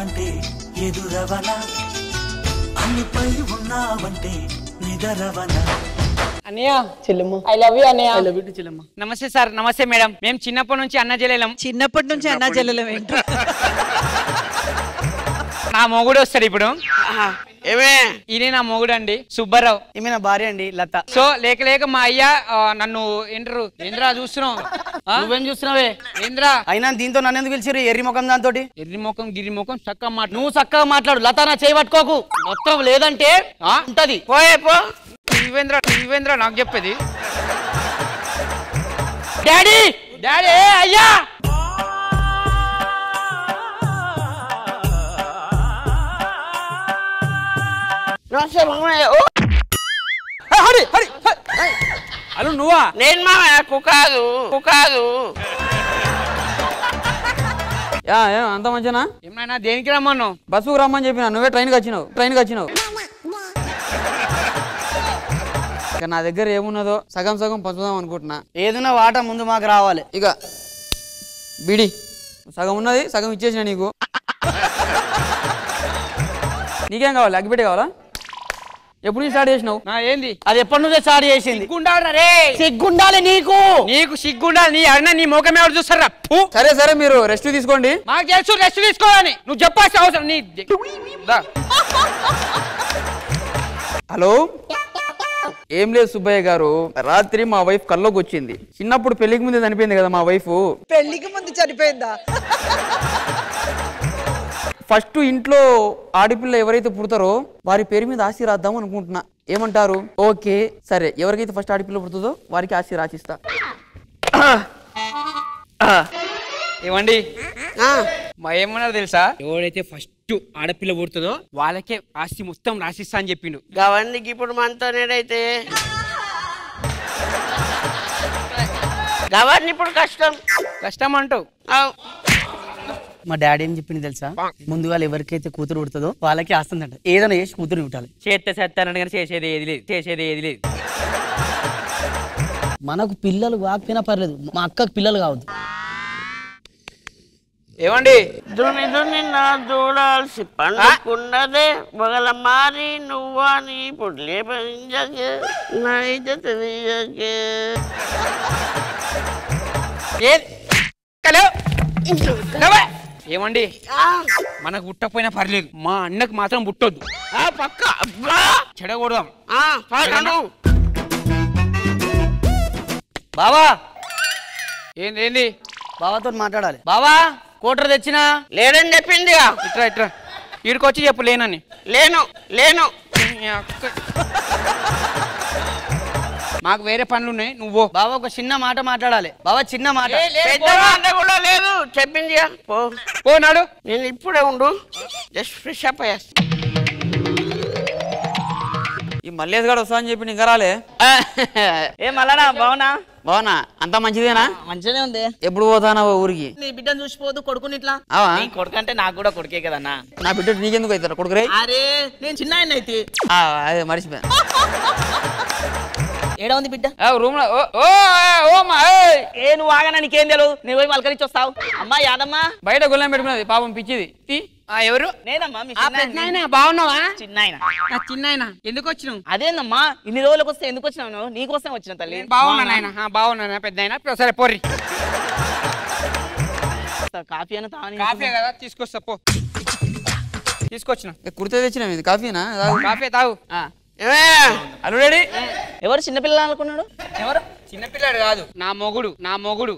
ఉన్నావంటే ఎదురవనా అన్నిపై ఉన్నావంటే నిదరవనా అన్నయ్య చెల్లెమ్మ ఐ లవ్ యూ అన్నయ్య ఐ లవ్ యూ చెల్లెమ్మ. నమస్తే సార్. నమస్తే మేడం. మేము చిన్నప్పటి నుంచి అన్న చెల్లెలం. చిన్నప్పటి నుంచి అన్నా చెల్లెలం ఏంటి? నా మొగుడు వస్తాడు ఇప్పుడు. ఏమే ఈయన నా మొగుడు అండి సుబ్బారావు. ఈమె నా భార్య అండి లత. సో లేక లేక మా అయ్య నన్ను ఏంటారు ఏంద్రా చూస్తున్నావు? నువ్వేం చూస్తున్నావే? ఏంద్రా అయినా దీంతో నన్ను ఎందుకు పిలిచిరు? ఎర్రి ముఖం దాంతో ఎర్రి ముఖం గిరి ముఖం చక్కగా మాట. నువ్వు చక్కగా మాట్లాడు. లత నా చేయి పట్టుకోకు. మొత్తం లేదంటే ఉంటది. పోయే పో. నువ్వేంద్రా నాకు చెప్పేది? డాడీ డాడీ అయ్యా అలు నువ్వా? నేను మా కుకాదు అంత మంచినా? ఏమైనా దేనికి రమ్మన్నావు? బస్సుకు రమ్మని చెప్పిన, నువ్వే ట్రైన్కి వచ్చినావు. ఇక నా దగ్గర ఏమున్నదో సగం సగం పంచుదాం అనుకుంటున్నా. ఏదైనా వాట ముందు మాకు రావాలి. ఇక బిడి సగం ఉన్నది, సగం ఇచ్చేసిన నీకు. నీకేం కావాలి? అగ్గిపెట్టి కావాలా? ఎప్పుడు స్టార్ట్ చేసినావు? నా ఏంది అది ఎప్పటి నుంచే స్టార్ట్ చేసింది? సిగ్గుండాలి నీకు సిగ్గుండాలి. నీ అన్న నీ ముఖం ఎవరు చూస్తారా? సరే మీరు రెస్ట్ తీసుకోండి. మాకు తెలుసు రెస్ట్ తీసుకోవాలని. నువ్వు చెప్పాల్సిన అవసరం నీ. హలో, ఏం లేదు సుబ్బయ్య గారు, రాత్రి మా వైఫ్ కల్లోకి వచ్చింది. చిన్నప్పుడు పెళ్లికి ముందే చనిపోయింది కదా మా వైఫ్. పెళ్లికి ముందు చనిపోయిందా? ఫస్ట్ ఇంట్లో ఆడపిల్ల ఎవరైతే పుడతారో వారి పేరు మీద ఆస్తి రాద్దాం అనుకుంటున్నా. ఏమంటారు? ఓకే సరే, ఎవరికైతే ఫస్ట్ ఆడపిల్ల పుడుతుందో వారికి ఆస్తి రాసిస్తా. ఏమండి మా ఏమన్నారు తెలుసా? ఎవరైతే ఫస్ట్ ఆడపిల్ల పుడుతుందో వాళ్ళకే ఆస్తి మొత్తం రాసిస్తా అని చెప్పిండు. గవర్నీకి ఇప్పుడు మనతో నేడైతే గవర్నీ ఇప్పుడు కష్టం అంటావు. మా డాడీ ఏం చెప్పింది తెలుసా? ముందుగా ఎవరికైతే కూతురు పుడుతుందో వాళ్ళకి ఆస్తుందంట. ఏదైనా చేసి కూతురు పుట్టాలి. చేస్తానంటే కానీ చేసేది ఏది లేదు. మనకు పిల్లలు కాకపోయినా పర్లేదు, మా అక్కకు పిల్లలు కావద్దు. ఏమండి నిన్న చూడాల్సి పండుకున్నదే బగల మారి నువ్వా నీ పుట్లే ఏమండి మనకు పుట్టపోయినా పర్లేదు, మా అన్నకు మాత్రం పుట్టొద్దు. పక్క చెడగొడదాం. బావా ఏంది బావాతో మాట్లాడాలి. బావా కోటర్ తెచ్చినా లేడని చెప్పింది. ఇట్రా ఈడికొచ్చి చెప్పు లేనని. లేను మాకు వేరే పనులు ఉన్నాయి. నువ్వు బావా ఒక చిన్న మాట మాట్లాడాలి. బావా చిన్న మాట. కూడా లేదు చెప్పింది. పోనాడు. నేను ఇప్పుడే ఉండు, జస్ట్ ఫ్రెష్ అప్ అయ్యా. ఈ మల్లేష్ గారు వస్తా అని చెప్పి ఇంకా రాలే. ఏ మళ్ళా బావునా? అంతా మంచిదేనా? మంచిగానే ఉంది. ఎప్పుడు పోతానా ఊరికి? నీ బిడ్డను చూసిపోదు కొడుకుని ఇట్లా. నీ కొడుకు అంటే నాకు కూడా కొడుకే కదన్నా. నా బిడ్డ నీకెందుకు అవుతారు కొడుకురే? అరే నేను చిన్న ఆయన అయితే అదే మర్చిపోయా. ఏడా ఉంది బిడ్డ? రూమ్ లో. నువ్వు ఆగనా, నీకేం తెలియదు. నువ్వు పోయి మలకరించి వస్తావు. అమ్మా యాదమ్మా బయట గొల్లం పెట్టుకున్నది పాపం పిచ్చిది. ఎవరు? నేనమ్మా మీ బాగున్నావా? చిన్న ఎందుకు వచ్చినావు? అదేనమ్మా ఇన్ని రోజులకు వస్తే ఎందుకు వచ్చినావు? నీకోసం వచ్చిన తల్లి. బాగున్నా పెద్ద. సరే పోర్రి. కాఫీ అని కాఫీ కదా తీసుకొస్తా పో. తీసుకొచ్చిన కుర్తే తెచ్చిన కాఫీనా? కాఫీ తాగు. అల్లుడేడి? ఎవరు చిన్నపిల్లలు అనుకున్నాడు? ఎవరు? చిన్నపిల్లాడు కాదు, నా మొగుడు.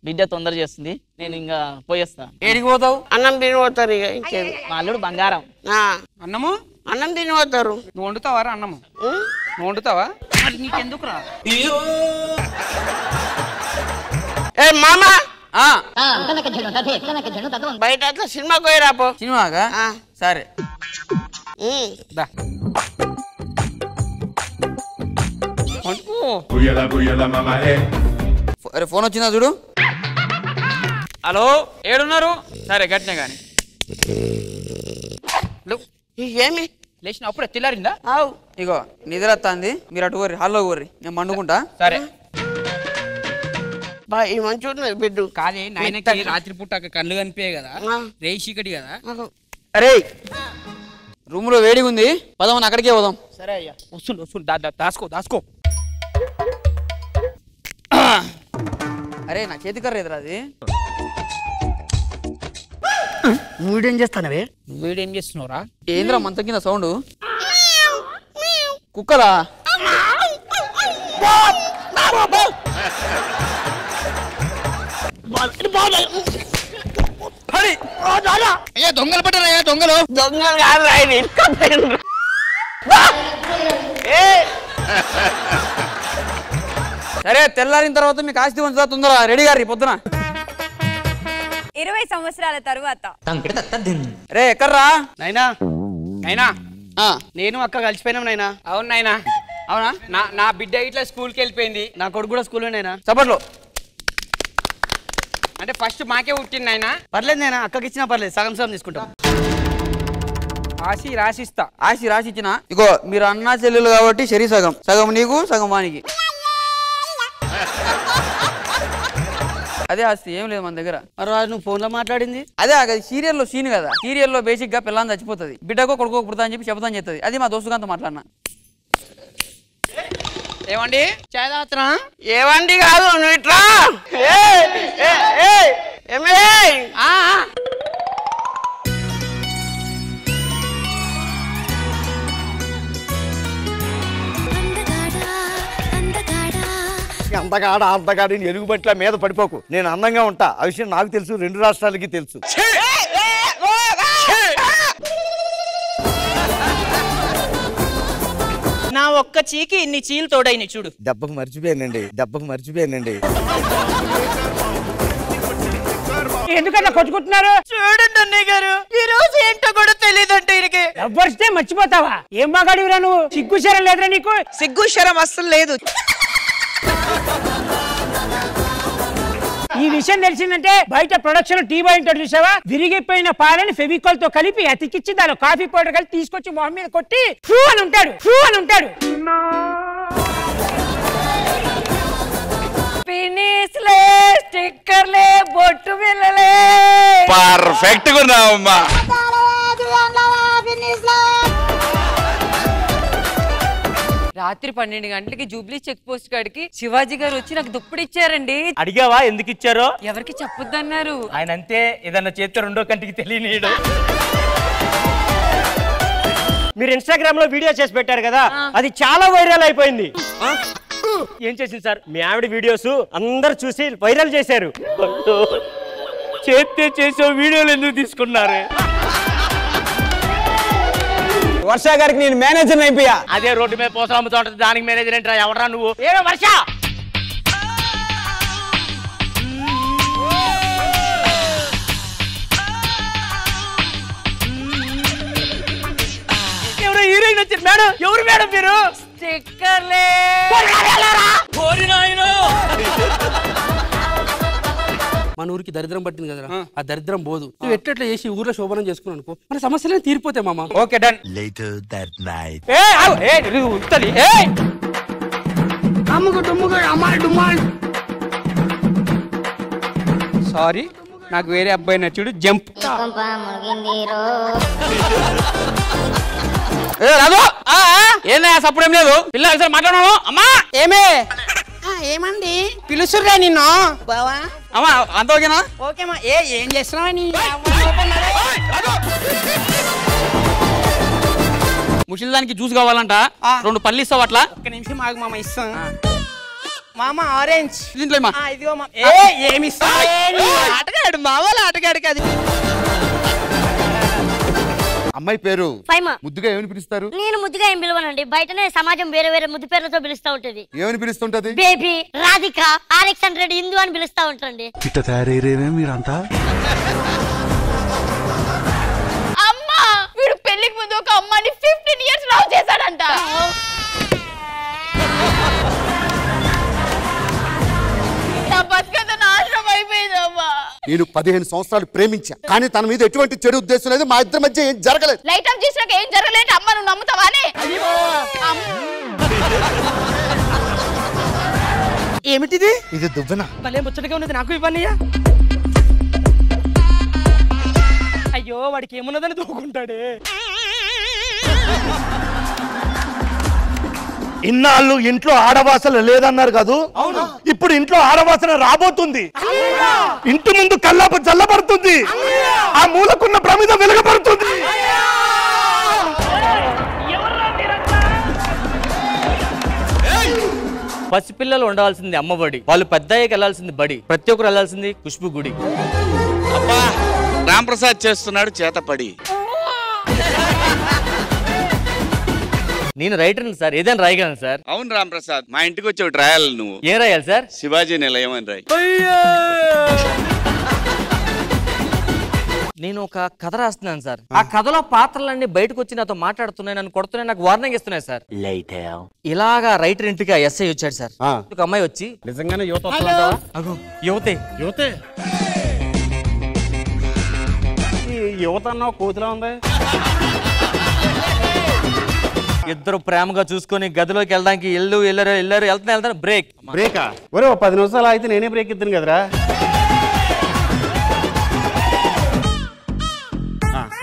బిడ్డ తొందర చేస్తుంది, నేను ఇంకా పోయేస్తా. ఏడికి పోతావు? అన్నం తిని పోతారు. ఇక ఇంకేది మా అల్లుడు బంగారం. అన్నం తిని పోతారు. నువ్వు వండుతావా? అన్నము నువ్వు వండుతావా? మరి నీకెందుకు రా? ఏ మామా బయట అట్లా సినిమాకి పోయి రాపో. సినిమాగా? సరే ఫోన్ వచ్చిందా చూడు. హలో ఏడున్నారు? సరే గట్టినే గాని. ఏమి లేచిన అప్పుడు తెల్లారిందా? మంచి బిడ్డు కాదే నాయనకి రాత్రి పూట కళ్ళు కనిపించాయి కదా రేషికటి కదా. అరే రూమ్ లో వేడిగా ఉంది, పదమని అక్కడికే పోదాం. సరే అయ్యా. వస్తుంది దాసుకో. అరే నా చేతి కర్ర ఎదురా అది. నువ్వేం చేస్తానవే? వీడేం చేస్తున్నావురా? ఏంద్రా మంత కింద సౌండ్? కుక్కలా? దొంగలు పట్టారయ్యా, దొంగలు సరే తెల్లారిన తర్వాత మీకు ఆస్తి ఉంచుతా, తొందర రెడీ గారి పొద్దున. 20 సంవత్సరాల తరువాత రే ఎక్కడ్రా నైనా? నైనా నేను అక్క కలిసిపోయినాం నైనా. అవును నాయనా. అవునా? నా బిడ్డ ఇట్లా స్కూల్కి వెళ్ళిపోయింది. నా కొడుకు కూడా స్కూల్ నైనా. చప్పట్లో. అంటే ఫస్ట్ మాకే పుట్టింది నాయనా. పర్లేదు నైనా, అక్కకి ఇచ్చినా పర్లేదు, సగం సగం తీసుకుంటాం. రాసిస్తా. ఆసి రాసిచ్చిన. ఇగో మీరు అన్నా చెల్లెలు కాబట్టి సరి సగం, సగం నీకు సగం వానికి. అదే ఆస్తి, ఏం లేదు మన దగ్గర. మరి నువ్వు ఫోన్ లో మాట్లాడింది అదే అది సీరియల్లో సీన్ కదా. సీరియల్లో బేసిక్ గా పిల్లని చచ్చిపోతుంది, బిడ్డకో కొడుకో పుడతా అని చెప్పి చెబుతాని చెప్తుంది. అది మా దోస్తుగాంతో మాట్లాడినా. ఏమండి చేదాత్రా? ఏవండి కాదు, నువ్వు ఇట్లా. అంతగాడి ఎలుగుబట్ల మీద పడిపోకు. నేను అందంగా ఉంటా, ఆ విషయం నాకు తెలుసు, 2 రాష్ట్రాలకి తెలుసు. నా ఒక్క చీకి ఇన్ని చీలు తోడైని చూడు. దెబ్బకు మర్చిపోయానండి. ఎందుకన్నా కొట్టుకుంటున్నారు? చూడండి అన్నయ్య గారు, ఈ రోజు ఏంటో కూడా తెలియదంటే ఈయనకి. ఎవ్వరిస్తే మర్చిపోతావా? ఏం బాగాడివిరా నువ్వు? సిగ్గుశరం లేదురా నీకు? సిగ్గు శరం అస్సలు లేదు. ఈ విషయం తెలిసిందంటే బయట ప్రొడక్షన్ టీ బాయ్ ఉంటాడు చూసావా, విరిగిపోయిన పాలని ఫెవికాల్ తో కలిపి అతికిచ్చి దాని కాఫీ పౌడర్ కలిపి తీసుకొచ్చి మొహం మీద కొట్టి ఫూ అని ఉంటాడు. ఫినిష్లే, స్టిక్కర్లే, బొట్టు బిళ్ళలే. పర్ఫెక్ట్ గా ఉన్నావమ్మా. రాత్రి 12 గంటలకి జూబ్లీ చెక్ పోస్ట్ కాడికి శివాజీ గారు వచ్చి నాకు దుప్పుడు ఇచ్చారండి. అడిగావా ఎందుకు ఇచ్చారో? ఎవరికి చెప్పొద్దన్నారు. ఆయన అంతే, ఏదన్నా చేస్తే రెండో కంటికి తెలియనీయడు. మీరు ఇన్స్టాగ్రామ్ లో వీడియో చేసి పెట్టారు కదా, అది చాలా వైరల్ అయిపోయింది. ఏం చేసింది సార్? మీ ఆవిడ వీడియోస్ అందరు చూసి వైరల్ చేశారు. చేస్తే చేసే వీడియోలు ఎందుకు తీసుకున్నారు? వర్ష గారికి నేను మేనేజర్ అయిపోయా. అదే రోడ్డు మీద పోసలు అమ్ముతా ఉంటుంది, దానికి మేనేజర్ ఏంట్రా? ఎవరా నువ్వు? ఏమో వర్ష, ఎవరో హీరోయిన్ వచ్చారు మేడం. ఎవరు మేడం మీరు? స్టిక్కర్లే. మన ఊరికి దరిద్రం పట్టింది కదరా, ఆ దరిద్రం పోదు. నువ్వు ఎట్లా చేసి ఊర్లో శోభనం చేసుకున్నావు అనుకో, మన సమస్యలే తీరిపోతాయి మామ. Okay done. సారీ, నాకు వేరే అబ్బాయి నచ్చుడు. జంప్. ఏనా సప్పుడు ఏం లేదు, పిల్లలు మాట్లాడను. అమ్మా ఏమే? ఏమండి పిలుసురా నిన్ను? బావా అమ్మా అంత ఓకేనా? ఓకేమా. ఏం చేస్తున్నావా? ముసలి దానికి జ్యూస్ కావాలంట, 2 పళ్ళు ఇస్తావు అట్లా? ఒక్క నిమిషం ఆగు మామ, ఇస్తాం. మామ ఆరెంజ్ దీంట్లో ఇదిగో మామ. ఏమి ఇస్తావు? ఆటగాడు మావాళ్ళ ఆటగాడు కాదు. అమ్మాయి పేరు ఫైమా. ముద్దుగా ఏమని పిలుస్తారు? నేను ముద్దుగా ఏం పిలవనండి, బయటనే సమాజం వేరే వేరే ముద్దు పేర్లతో పిలుస్తా ఉంటది. ఏమని పిలుస్తుంటది? బేబీ, రాధిక, RX100, హిందూ అని పిలుస్తా ఉంటారండి. ఇట్ట తయారయ్యేవే మీరంతా. అమ్మా, వీడు పెళ్లికి ముందు ఒక అమ్మాయిని 15 years లవ్ చేశాడంట. నా బతుకంతా నాశనం అయిపోయిందమ్మా. నేను 15 సంవత్సరాలు ప్రేమించా, కానీ తన మీద ఎటువంటి చెడు ఉద్దేశం లేదు. మా ఇద్దరి మధ్య ఏం జరగలేదు. లైట్ ఆఫ్ చేసినాక ఏం జరగలేదు. అమ్మ నువ్వు నమ్ముతావానే? ఏమిటిది? ఇది దువ్వెన. భలే ముచ్చటగా ఉన్నది, నాకు ఇవ్వన్నయ్యా. అయ్యో వాడికి ఏమున్నదని దూకుంటాడే. ఇన్నాళ్ళు ఇంట్లో ఆడవాసన లేదన్నారు కాదు, ఇప్పుడు ఇంట్లో ఆడవాసన రాబోతుంది. ఇంటి ముందు కల్లాప చల్లబడుతుంది, ఆ మూలకున్న ప్రమిద వెలుగబడుతుంది. పసిపిల్లలు ఉండాల్సింది అమ్మబడి, వాళ్ళు పెద్దయ్యకి వెళ్ళాల్సింది బడి, ప్రతి ఒక్కరు వెళ్ళాల్సింది ఖుష్బు గుడి. అబ్బా రాంప్రసాద్ చేస్తున్నాడు చేతపడి. నేను రైటర్ని సార్, ఏదైనా రాయగలను సార్. అవును రాంప్రసాద్, మా ఇంటికి వచ్చి ఒకటి రాయాలి. నువ్వు ఏం రాయాలి సార్? శివాజీ నిలయం అని రాయి. నేను ఒక కథ రాస్తున్నాను సార్. ఆ కథలో పాత్రలన్నీ బయటకు వచ్చి నాతో మాట్లాడుతున్నాయి, నన్ను కొడుతున్నాయి, నాకు వార్నింగ్ ఇస్తున్నాయి సార్. ఇలాగా రైటర్ ఇంటికి ఎస్ఐ వచ్చాడు సార్. ఒక అమ్మాయి వచ్చి, నిజంగానే యువత యువతే యువతే యువత అన్న కోతిలా ఉంది. ఇద్దరు ప్రేమగా చూసుకొని గదిలోకి వెళ్ళడానికి వెళ్తాను. బ్రేకా? ఒరే 10 నిమిషాలు అయితే నేనే బ్రేక్ ఇద్దాను కదరా.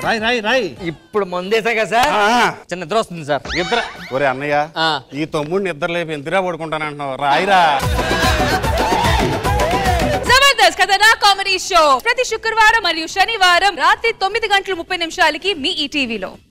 రాయ్ రాయ్ రాయ్. ఇప్పుడు మందేసా కదా సార్, చిన్న నిద్ర వస్తుంది సార్. నిద్ర? ఒరే అన్నయ్య, ఈ తమ్ముడు నిద్ర లేపు ఎందుకురా పడుకుంటానంటున్నావు? రాయిరా. జబర్దస్త్ కథనా కామెడీ షో ప్రతి శుక్రవారం మరియు శనివారం రాత్రి 9:30 మీ ఈటీవీలో.